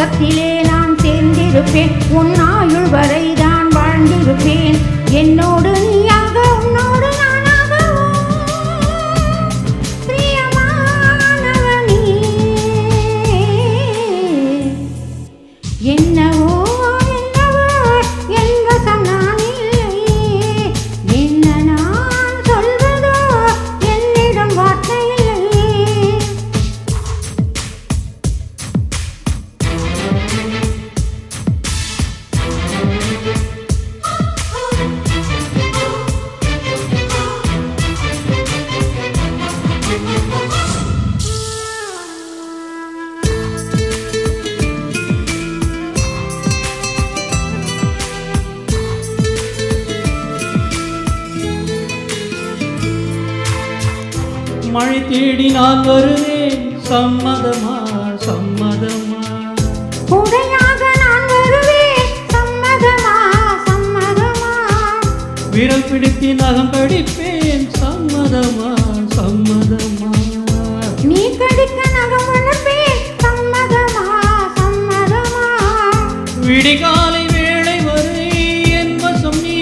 சுவாசத்திலே நான் சேர்ந்திருப்பேன், உன் ஆயுள் வரை தான் வாழ்ந்திருப்பேன். என்னோடு நீயாக உன்னோடு நானாகவோ பிரியமானவனே. என்னவோ என்னவோ என் வசம் நான் இல்லை, என்ன நான் சொல்வதோ என்னிடம் வார்த்தை இல்லை. மழை தேடி நான் வருவேன், சம்மதமா சம்மதமா. உடையாக நான் வருவேன், சம்மதமா சம்மதமா. விரல் பிடித்து நகம் கடிப்பேன், சம்மதமா சம்மதமா. நீ கடிக்க நகம் வளர்ப்பேன், சம்மதமா சம்மதமா. விடிகாலை வேளை வரை என் வசம் நீ,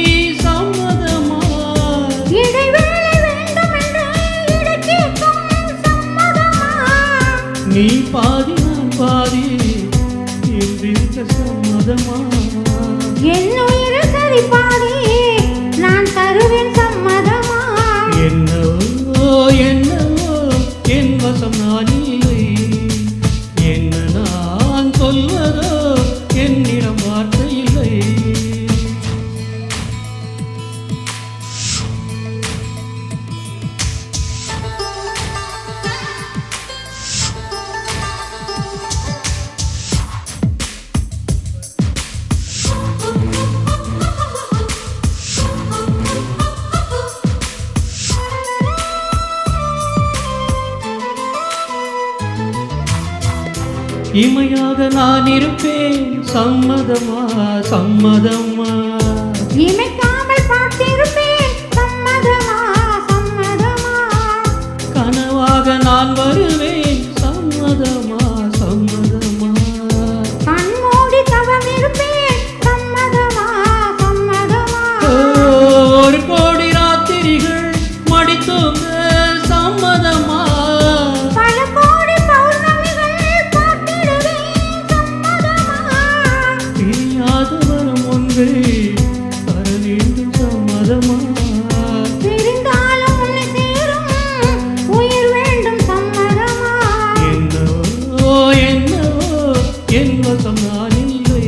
சம்மதமா. இடைவேளை வேண்டும் என்று இடைக்கேட்கும், சம்மதமா. நீ பாதி நான் பாதி என்றிருக்க சம்மதமா. என் உயிர் சரி பாதி நான் தருவேன், சம்மதமா. என்னவோ என்னவோ என் வசம் நான் இல்லை, என்ன நான் சொல்வதோ என்னிடம் வார்த்தை இல்லை. இமையாக நான் இருப்பேன், சம்மதமா சம்மதமா. இமைக்காமல் பார்த்திருப்பேன், சம்மதமா சம்மதமா. கனவாக நான் வருவேன், சம்மதமா சம்மதமா. கண்மூடி தவம் இருப்பேன், சம்மதமா சம்மதமா. ஒரு கோடி ராத்திரிகள் மடித்தோங்க, சம்மதமா. பல கோடி பௌர்ணமிகள் பார்த்திடுவேன், சம்மதமா. பிரியாத வரம் ஒன்றை தர வேண்டும், சம்மதமா. பிரிந்தாலும் உன்னை சேரும் உயிர் வேண்டும், சம்மதமா. என்னவோ என்னவோ என் வசம் நான் இல்லை,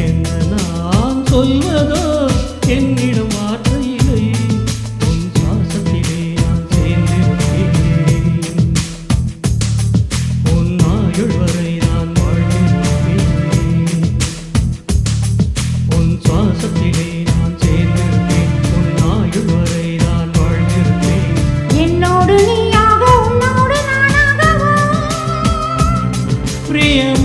என்ன நான் சொல்வதோ என்னிடம் வார்த்தை இல்லை. உன் சுவாசத்திலே நான் சேர்ந்திருப்பேன், உன் ஆயுள் வரை நான் வாழ்ந்திருப்பேன். உன் சுவாசத்திலே நான் சேர்ந்திருப்பேன், உன் ஆயுள் வரை நான் வாழ்ந்திருப்பேன். என்னோடு நீயாக உன்னோடு நானாகவோ பிரியம்